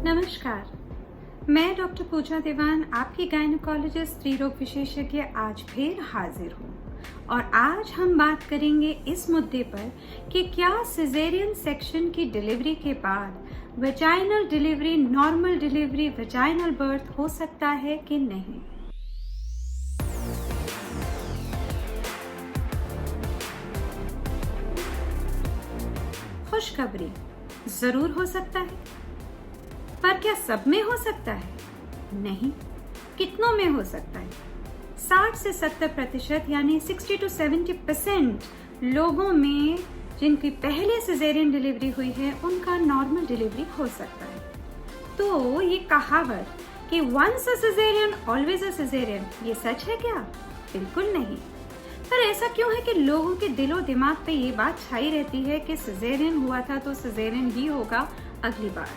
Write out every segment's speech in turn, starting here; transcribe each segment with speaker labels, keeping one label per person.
Speaker 1: नमस्कार, मैं डॉक्टर पूजा दीवान, आपकी गायनेकोलॉजिस्ट स्त्री रोग विशेषज्ञ आज फिर हाजिर हूँ और आज हम बात करेंगे इस मुद्दे पर कि क्या सिजेरियन सेक्शन की डिलीवरी के बाद vaginal delivery, normal delivery, vaginal birth हो सकता है कि नहीं। खुशखबरी, जरूर हो सकता है, पर क्या सब में हो सकता है? नहीं। कितनों में हो सकता है? 60 से 70% यानी 60 to 70% लोगों में जिनकी पहले सिजेरियन डिलीवरी हुई है उनका नॉर्मल डिलीवरी हो सकता है। तो ये कहावत कि once a caesarean always a caesarean, ये सच है क्या? बिल्कुल नहीं। पर ऐसा क्यों है कि लोगों के दिलो दिमाग पे ये बात छाई रहती है कि सिजेरियन हुआ था तो सिजेरियन ही होगा अगली बार।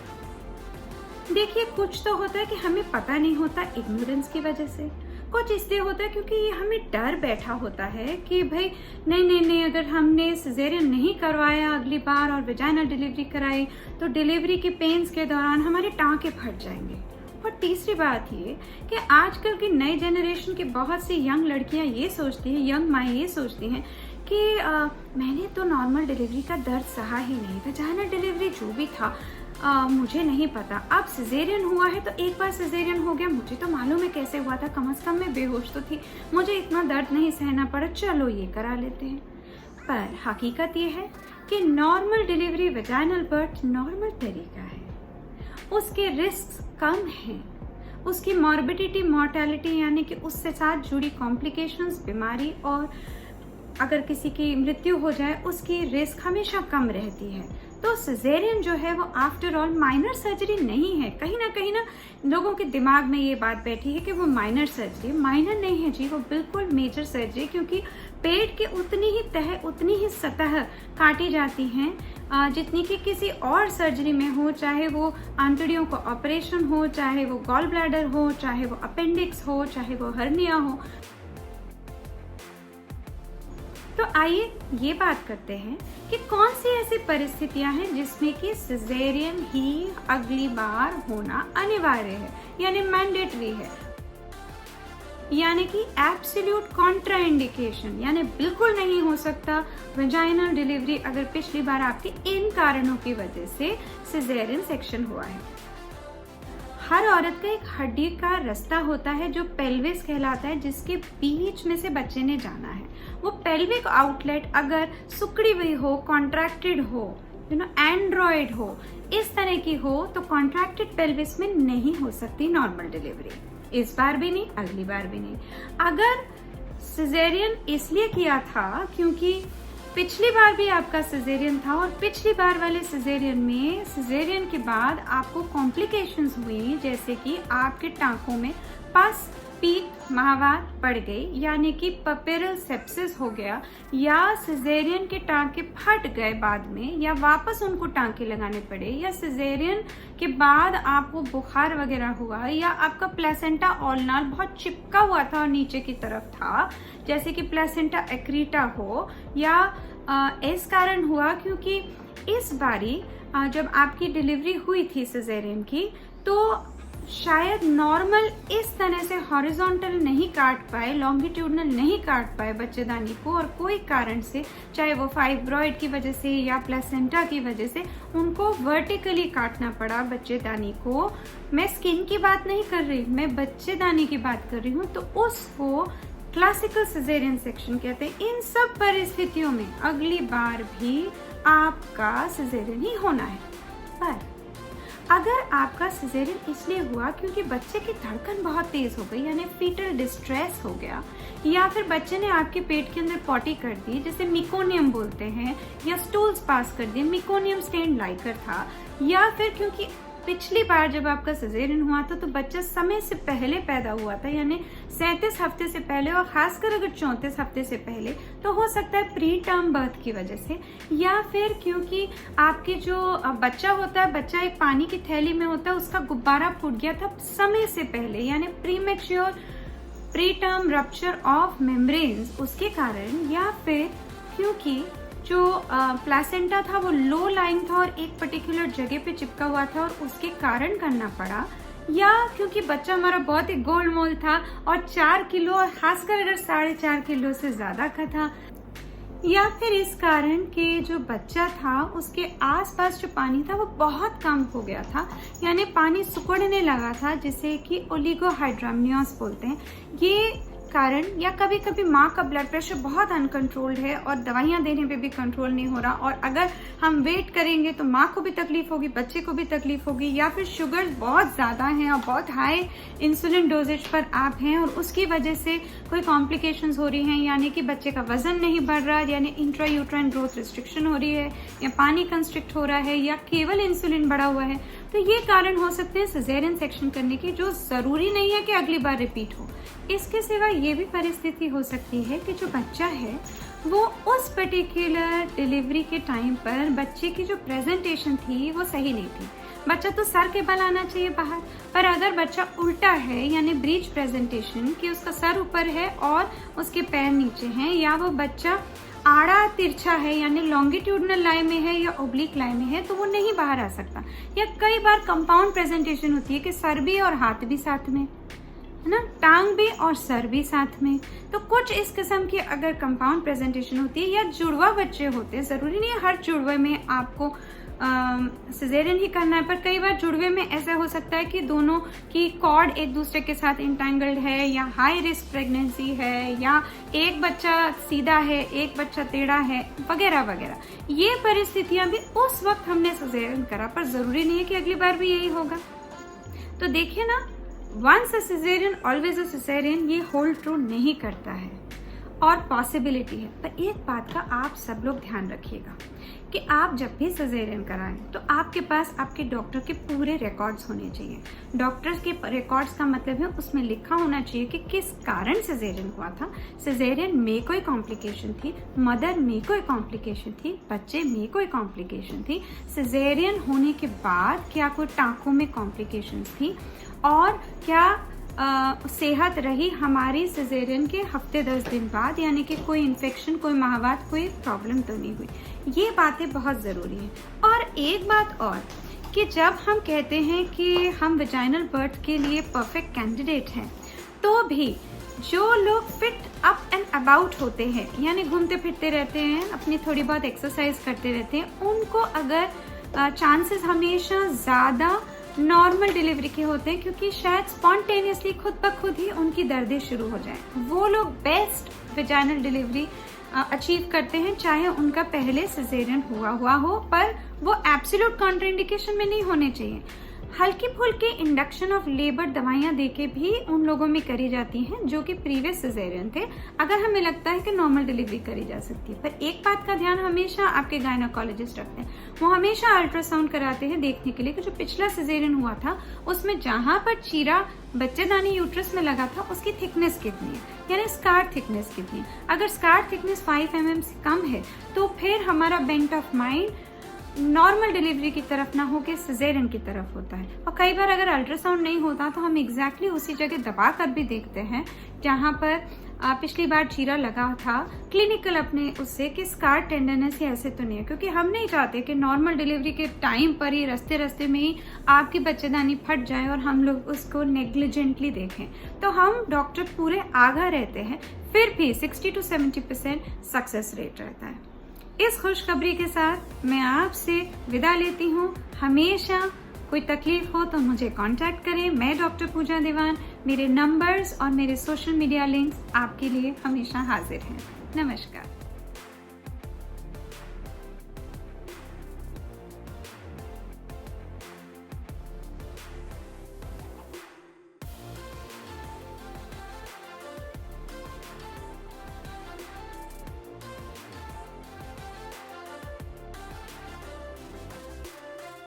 Speaker 1: देखिए, कुछ तो होता है कि हमें पता नहीं होता इग्नोरेंस की वजह से, कुछ इसलिए होता है क्योंकि ये हमें डर बैठा होता है कि भाई नहीं, अगर हमने सिजेरियन नहीं करवाया अगली बार और वेजाइनल डिलीवरी कराई तो डिलीवरी के पेन्स के दौरान हमारे टांके फट जाएंगे। और तीसरी बात ये कि आजकल की नई जनरेशन की बहुत सी यंग लड़कियां ये सोचती हैं, यंग माँ ये सोचती हैं कि मैंने तो नॉर्मल डिलीवरी का दर्द सहा ही नहीं, वेजाइनल डिलीवरी जो भी था मुझे नहीं पता, अब सिजेरियन हुआ है तो एक बार सिजेरियन हो गया, मुझे तो मालूम है कैसे हुआ था, कम से कम मैं बेहोश तो थी, मुझे इतना दर्द नहीं सहना पड़ा, चलो ये करा लेते हैं। पर हकीकत ये है कि normal delivery, vaginal birth normal तरीका है, उसके रिस्क कम हैं, उसकी मॉर्बिडिटी, मॉर्टेलिटी यानी कि उससे साथ जुड़ी कॉम्प्लिकेशंस, बीमारी और अगर किसी की मृत्यु हो जाए उसकी रिस्क हमेशा कम रहती है। तो सिजेरियन जो है वो आफ्टर ऑल माइनर सर्जरी नहीं है। कहीं ना लोगों के दिमाग में ये बात बैठी है कि वो माइनर सर्जरी, माइनर नहीं है जी, वो बिल्कुल मेजर सर्जरी, क्योंकि पेट के उतनी ही तह, उतनी ही सतह काटी जाती हैं जितनी कि किसी और सर्जरी में हो, चाहे वो आंतड़ियों का ऑपरेशन हो, चाहे वो गॉल ब्लैडर हो, चाहे वो अपेंडिक्स हो, चाहे वो हर्निया हो। तो आइए ये बात करते हैं कि कौन सी ऐसी परिस्थितियां हैं जिसमें कि सिजेरियन ही अगली बार होना अनिवार्य है, यानी मैंडेटरी है, यानी कि एब्सोल्यूट कॉन्ट्राइंडिकेशन, यानी बिल्कुल नहीं हो सकता वेजाइनल डिलीवरी अगर पिछली बार आपके इन कारणों की वजह से सिजेरियन सेक्शन हुआ है। हर औरत का एक हड्डी का रास्ता होता है जो पेल्विस कहलाता है, जिसके बीच में से बच्चे ने जाना है। वो पेल्विक आउटलेट अगर सुकड़ी हुई हो, कॉन्ट्रैक्टेड हो, एंड्रॉइड हो, इस तरह की हो तो कॉन्ट्रैक्टेड पेल्विस में नहीं हो सकती नॉर्मल डिलीवरी, इस बार भी नहीं, अगली बार भी नहीं। अगर सिजेरियन इसलिए किया था क्योंकि पिछली बार भी आपका सिजेरियन था और पिछली बार वाले सिजेरियन में, सिजेरियन के बाद आपको कॉम्प्लिकेशंस हुई, जैसे कि आपके टांकों में पस, पीत, माहवार पड़ गई, यानी कि पपेरल सेप्सिस हो गया, या सिजेरियन के टांके फट गए बाद में, या वापस उनको टांके लगाने पड़े, या सिजेरियन के बाद आपको बुखार वगैरह हुआ, या आपका प्लेसेंटा ऑल्नार बहुत चिपका हुआ था और नीचे की तरफ था, जैसे कि प्लेसेंटा एक्रीटा हो, या इस कारण हुआ क्योंकि इस बारी जब आपकी डिलीवरी हुई थी सिजेरियन की तो शायद नॉर्मल इस तरह से हॉरिजॉन्टल नहीं काट पाए, लॉन्गिट्यूडनल नहीं काट पाए बच्चेदानी को, और कोई कारण से, चाहे वो फाइब्रॉइड की वजह से या प्लेसेंटा की वजह से, उनको वर्टिकली काटना पड़ा बच्चेदानी को। मैं स्किन की बात नहीं कर रही, मैं बच्चेदानी की बात कर रही हूँ। तो उसको क्लासिकल सिजेरियन सेक्शन कहते हैं। इन सब परिस्थितियों में अगली बार भी आपका सिजेरियन ही होना है। पर अगर आपका सिजेरियन इसलिए हुआ क्योंकि बच्चे की धड़कन बहुत तेज हो गई, यानी फीटल डिस्ट्रेस हो गया, या फिर बच्चे ने आपके पेट के अंदर पॉटी कर दी, जिसे मिकोनियम बोलते हैं, या स्टूल्स पास कर दिए, मिकोनियम स्टेन लाइकर था, या फिर क्योंकि पिछली बार जब आपका सिजेरियन हुआ था तो बच्चा समय से पहले पैदा हुआ था, यानी 37 हफ्ते से पहले, और खासकर अगर 34 हफ्ते से पहले, तो हो सकता है प्री टर्म बर्थ की वजह से, या फिर क्योंकि आपके जो बच्चा होता है, बच्चा एक पानी की थैली में होता है, उसका गुब्बारा फूट गया था समय से पहले, यानी premature pre term rupture of membranes, उसके कारण, या फिर क्योंकि जो प्लासेंटा था वो लो लाइंग था और एक पर्टिकुलर जगह पे चिपका हुआ था और उसके कारण करना पड़ा, या क्योंकि बच्चा हमारा बहुत ही गोलमोल था और 4 किलो और खासकर अगर 4.5 किलो से ज्यादा का था, या फिर इस कारण कि जो बच्चा था उसके आसपास जो पानी था वो बहुत कम हो गया था, यानी पानी सिकुड़ने लगा था, जिसे कि ओलिगोहाइड्रामनियोस बोलते हैं। ये कारण, या कभी कभी माँ का ब्लड प्रेशर बहुत अनकंट्रोल्ड है और दवाइयाँ देने पे भी कंट्रोल नहीं हो रहा, और अगर हम वेट करेंगे तो माँ को भी तकलीफ होगी, बच्चे को भी तकलीफ होगी, या फिर शुगर बहुत ज़्यादा है और बहुत हाई इंसुलिन डोजेज पर आप हैं और उसकी वजह से कोई कॉम्प्लिकेशंस हो रही हैं, यानी कि बच्चे का वजन नहीं बढ़ रहा, यानी इंट्रायूट्राइन ग्रोथ रिस्ट्रिक्शन हो रही है, या पानी कंस्ट्रिक्ट हो रहा है, या केवल इंसुलिन बढ़ा हुआ है, तो ये कारण हो सकते हैं सिजेरियन सेक्शन करने की, जो जरूरी नहीं है कि अगली बार रिपीट हो। इसके सिवा ये भी परिस्थिति हो सकती है कि जो बच्चा है वो उस पर्टिकुलर डिलीवरी के टाइम पर बच्चे की जो प्रेजेंटेशन थी वो सही नहीं थी। बच्चा तो सर के बल आना चाहिए बाहर, पर अगर बच्चा उल्टा है, यानी ब्रीच प्रेजेंटेशन, कि उसका सर ऊपर है और उसके पैर नीचे हैं, या वो बच्चा आड़ा तिरछा है, यानी लॉन्गिट्यूडनल लाई में है या ओब्लिक लाई में है, तो वो नहीं बाहर आ सकता। या कई बार कंपाउंड प्रेजेंटेशन होती है कि सर भी और हाथ भी साथ में है ना, टांग भी और सर भी साथ में। तो कुछ इस किस्म की अगर कंपाउंड प्रेजेंटेशन होती है, या जुड़वा बच्चे होते हैं, जरूरी नहीं है हर जुड़वे में आपको सिजेरियन ही करना है, पर कई बार जुड़वे में ऐसा हो सकता है कि दोनों की कॉर्ड एक दूसरे के साथ इंटेंगल्ड है, या हाई रिस्क प्रेगनेंसी है, या एक बच्चा सीधा है एक बच्चा टेढ़ा है, वगैरह वगैरह। ये परिस्थितियां भी उस वक्त हमने सिजेरियन करा, पर जरूरी नहीं है कि अगली बार भी यही होगा। तो देखिए ना, once a caesarean always a caesarean, ये होल्ड ट्रू नहीं करता है और पॉसिबिलिटी है। पर एक बात का आप सब लोग ध्यान रखिएगा कि आप जब भी सिजेरियन कराएं तो आपके पास आपके डॉक्टर के पूरे रिकॉर्ड्स होने चाहिए। डॉक्टर के रिकॉर्ड्स का मतलब है उसमें लिखा होना चाहिए कि किस कारण सिजेरियन हुआ था, सिजेरियन में कोई कॉम्प्लिकेशन थी, मदर में कोई कॉम्प्लिकेशन थी, बच्चे में कोई कॉम्प्लिकेशन थी, सिजेरियन होने के बाद क्या कोई टाँकों में कॉम्प्लिकेशंस थी, और क्या सेहत रही हमारी सिजेरियन के हफ्ते 10 दिन बाद, यानी कि कोई इन्फेक्शन, कोई महावात, कोई प्रॉब्लम तो नहीं हुई। ये बातें बहुत ज़रूरी हैं। और एक बात और, कि जब हम कहते हैं कि हम वेजाइनल बर्थ के लिए परफेक्ट कैंडिडेट हैं, तो भी जो लोग फिट अप एंड अबाउट होते हैं, यानी घूमते फिरते रहते हैं, अपनी थोड़ी बहुत एक्सरसाइज करते रहते हैं, उनको अगर चांसेस हमेशा ज़्यादा नॉर्मल डिलीवरी के होते हैं, क्योंकि शायद स्पॉन्टेनियसली खुद ब खुद ही उनकी दर्दें शुरू हो जाए। वो लोग बेस्ट वेजाइनल डिलीवरी अचीव करते हैं, चाहे उनका पहले सिजेरियन हुआ हो, पर वो एब्सोल्यूट कॉन्ट्राइंडिकेशन में नहीं होने चाहिए। हल्की फुल्की इंडक्शन ऑफ लेबर दवाइयाँ देके भी उन लोगों में करी जाती हैं जो कि प्रीवियस सिजेरियन थे, अगर हमें लगता है कि नॉर्मल डिलीवरी करी जा सकती है। पर एक बात का ध्यान हमेशा आपके गायनोकोलॉजिस्ट रखते हैं, वो हमेशा अल्ट्रासाउंड कराते हैं देखने के लिए कि जो पिछला सिजेरियन हुआ था उसमें जहां पर चीरा बच्चेदानी यूट्रस में लगा था उसकी थिकनेस कितनी है, यानी स्कार थिकनेस कितनी है। अगर स्कार थिकनेस 5 mm से कम है तो फिर हमारा bent of mind normal delivery की तरफ ना होकर सिजेरियन की तरफ होता है। और कई बार अगर अल्ट्रासाउंड नहीं होता तो हम एग्जैक्टली उसी जगह दबा कर भी देखते हैं जहां पर पिछली बार चीरा लगा था, क्लिनिकल अपने उससे कि स्कार टेंडरनेस ही ऐसे तो नहीं है, क्योंकि हम नहीं चाहते कि नॉर्मल डिलीवरी के टाइम पर ही रास्ते में ही आपकी बच्चेदानी फट जाए और हम लोग उसको नेग्लिजेंटली देखें। तो हम डॉक्टर पूरे आगाह रहते हैं, फिर भी 60 to 70% सक्सेस रेट रहता है। इस खुशखबरी के साथ मैं आपसे विदा लेती हूँ। हमेशा कोई तकलीफ हो तो मुझे कांटेक्ट करें, मैं डॉक्टर पूजा दीवान। मेरे नंबर्स और मेरे सोशल मीडिया लिंक्स आपके लिए हमेशा हाजिर हैं। नमस्कार।